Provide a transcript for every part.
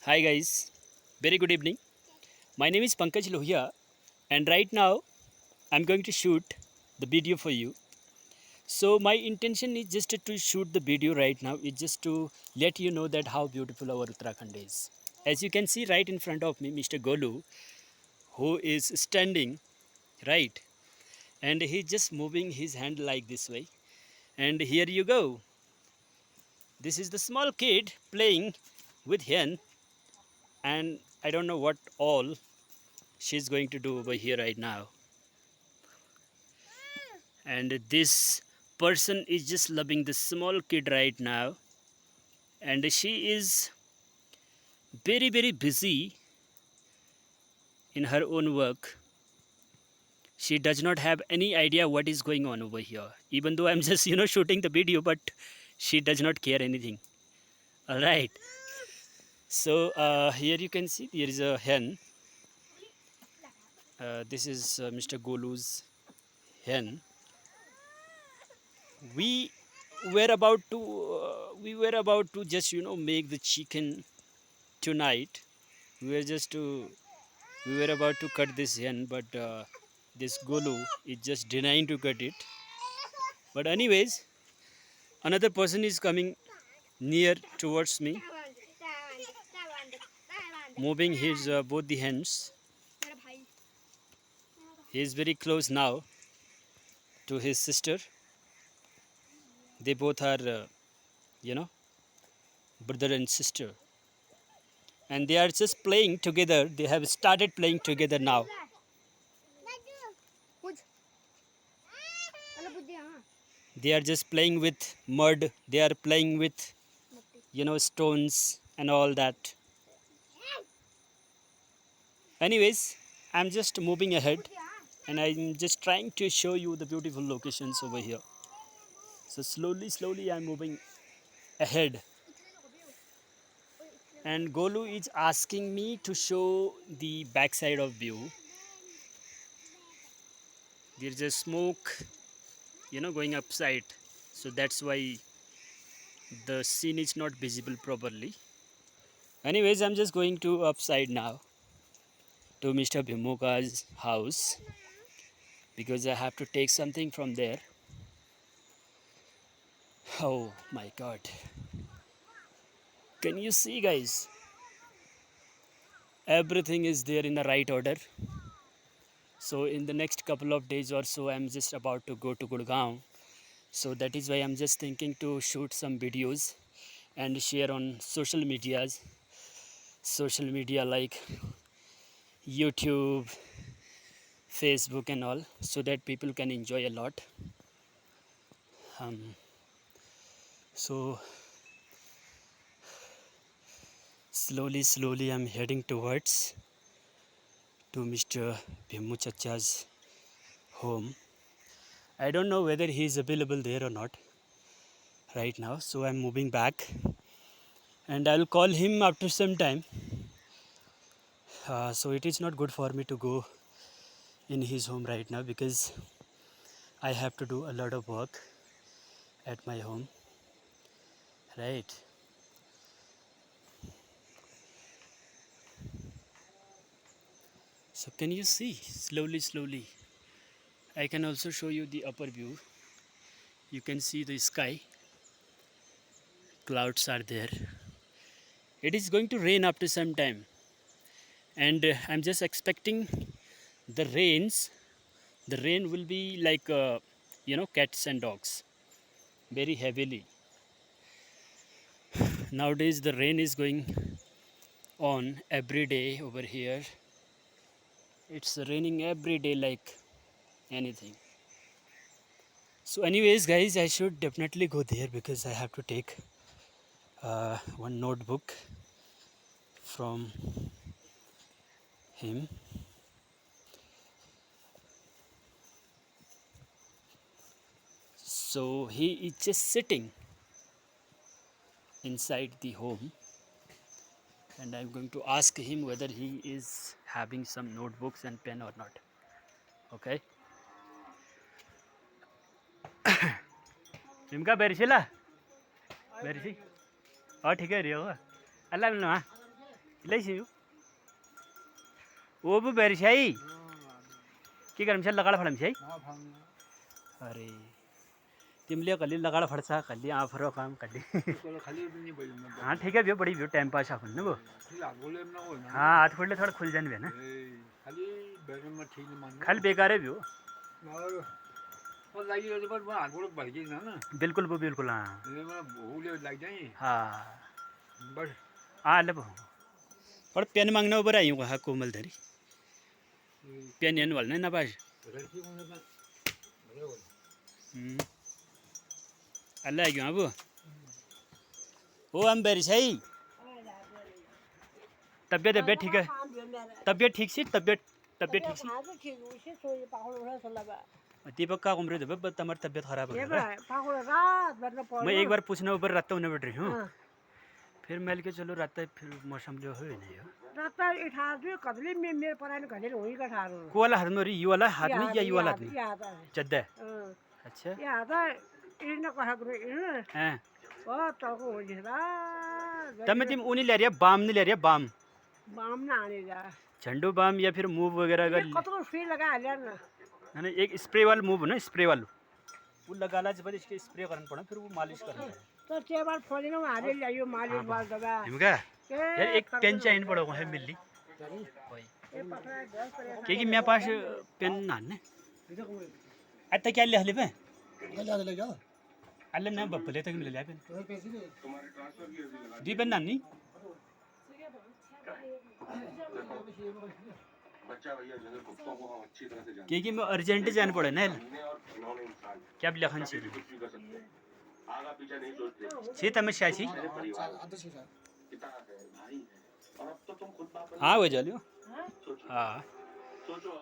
Hi guys, very good evening. My name is Pankaj Lohia, and right now I'm going to shoot the video for you. So my intention is just to shoot the video right now is just to let you know that how beautiful our Uttarakhand is. As you can see right in front of me, Mr. Golu, who is standing right, and he's just moving his hand like this way. And here you go. This is the small kid playing with hen, and I don't know what all she's going to do over here right now. And this person is just loving the small kid right now, and she is very busy in her own work. She does not have any idea what is going on over here, even though I'm just shooting the video, but she does not care anything. All right, so here you can see there is a hen. This is Mr. Golu's hen. We were about to just make the chicken tonight. We were just to we were about to cut this hen, but this Golu is just denying to cut it. But anyways, another person is coming near towards me, moving his both the hands. He is very close now to his sister. They both are you know brother and sister, and they are just playing together. They have started playing together now. They are just playing with mud. They are playing with stones and all that. Anyways, I'm just moving ahead, and I'm just trying to show you the beautiful locations over here. So slowly I'm moving ahead, and Golu is asking me to show the backside of view. There's a smoke going upside, so that's why the scene is not visible properly. Anyways, I'm just going to upside now to Mr. Bhimuka's house because I have to take something from there. Oh my god. Can you see, guys? Everything is there in the right order. So in the next couple of days or so, I'm just about to go to Gurgaon. So that is why I'm just thinking to shoot some videos and share on social media like YouTube, Facebook and all, so that people can enjoy a lot. So slowly I'm heading towards to Mr. Bhimmu Chacha's home. I don't know whether he is available there or not right now, so I'm moving back and I'll call him after some time. So it is not good for me to go in his home right now because I have to do a lot of work at my home, right? So can you see slowly? I can also show you the upper view. You can see the sky, clouds are there. It is going to rain after some time, and I'm just expecting the rains. The rain will be like cats and dogs, very heavily. Nowadays the rain is going on every day over here. It's raining every day like anything. So anyways guys, I should definitely go there because I have to take one notebook from him. So he is just sitting inside the home, and I'm going to ask him whether he is having some notebooks and pen or not. Okay. Nimka berishila? Berishi? Oh, ठीक है रियो. Allah milna. ल्याइसियो ओ पो बेरिछ्याई के गर्नु छ लगाड फडम छै अरे तिमीले कल्ली लगाड फड्छ कल्ली आफरो काम कल्ली हाँ ठीक है भैया बड़ी भैया टाइम पास अपन ना वो हाँ हाथ खोल ले थोड़ा खुल जाने ना खाली बेकार है भैया बिल्कुल वो बिल्कुल हाँ हाँ हाँ ले और पेन मांगना ऊपर आई हूँ कोमल धरी पेन एन वाला ना पास अल्लाह क्यों अब ओ हम बेरी सही तबियत तबियत ठीक है तबियत ठीक सी तबियत तबियत ठीक सी दीपक का उम्र है तुम्हारी तबियत खराब हो गई मैं एक बार पूछना ऊपर रात होने बैठ रही हूँ फिर मिल के चलो रात फिर मौसम जो है नहीं हो को वाला हाथ में ये वाला हाथ में या ये वाला हाथ में चद्दा अच्छा हाँ तब तिम उनी ले रही बाम नहीं ले रही बाम झंडू बाम या फिर मूव वगैरह अगर ना एक स्प्रे वाला मूव ना स्प्रे वाला वो लगाला जब इसके स्प्रे करना पड़ा फिर वो मालिश करना तो बार फोन में हारे लियो मालिश वाला दबा हिमका यार एक पेन चाहिए पड़ोगा है मिली क्योंकि मेरे पास पेन ना है आता क्या ले हले पे अल्ले ना बब्बले तक मिल लिया पेन दी पेन नानी क्योंकि मैं अर्जेंट जाना पड़े ना क्या लिखन छी तमें शासी हाँ वो चलियो हाँ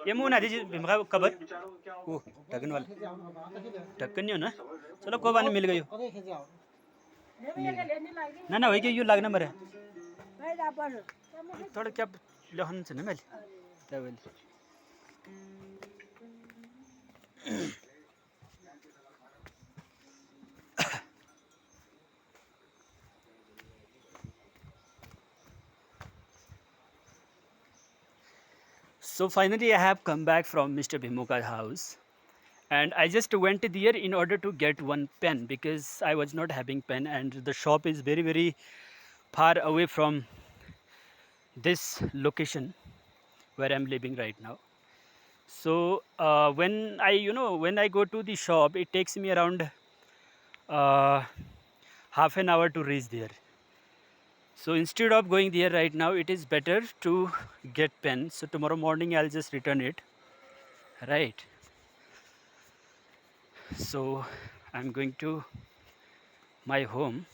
ये मुँह ना दीजिए भीमका कबर वो ढक्कन वाला ढक्कन नहीं हो ना चलो कोई बात नहीं मिल गई ना ना वही क्यों लगना मेरे थोड़ा क्या लहन से ना मिल So finally I have come back from Mr. Bhimuka's house and I just went there in order to get one pen because I was not having pen and the shop is very far away from this location where I'm living right now. So when I go to the shop it takes me around half an hour to reach there. So instead of going there right now, it is better to get pen. So tomorrow morning I'll just return it, right? So I'm going to my home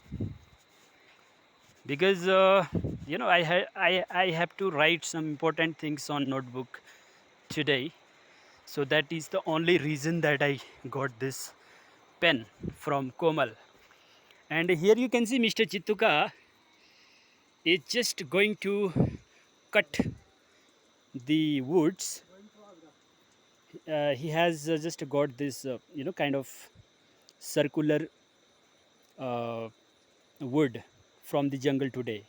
because I have to write some important things on notebook today. So that is the only reason that I got this pen from Komal. And here you can see Mr. Chittuka is just going to cut the woods. He has just got this kind of circular wood from the jungle today.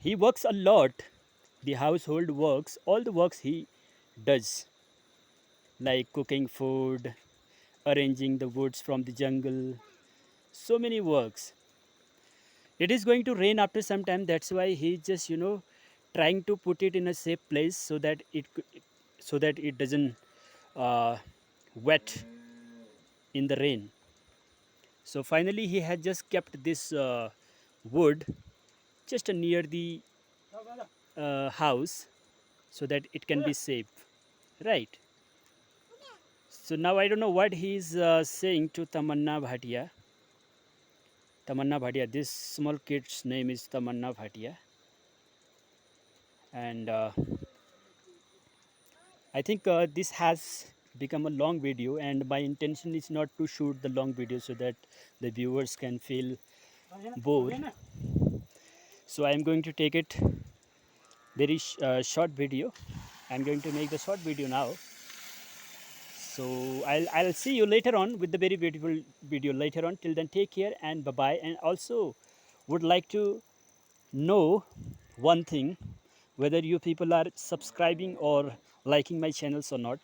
He works a lot, the household works, all the works he does, like cooking food, arranging the woods from the jungle, so many works. It is going to rain after some time, that's why he just trying to put it in a safe place so that it doesn't wet in the rain. So finally he had just kept this wood just near the house so that it can be safe, right? So now I don't know what he is saying to Tamanna Bhatia. Tamanna Bhatia, this small kid's name is Tamanna Bhatia, and I think this has become a long video, and my intention is not to shoot the long video so that the viewers can feel bored. So I am going to take it very short video. I am going to make the short video now. So I'll see you later on with the very beautiful video later on. Till then, take care and bye bye. And also would like to know one thing, whether you people are subscribing or liking my channels or not.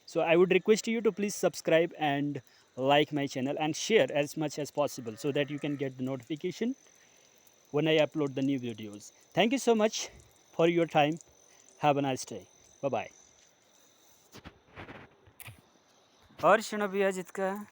So I would request you to please subscribe and like my channel and share as much as possible so that you can get the notification when I upload the new videos. Thank you so much for your time. Have a nice day. Bye bye. और सुनो भैया जित का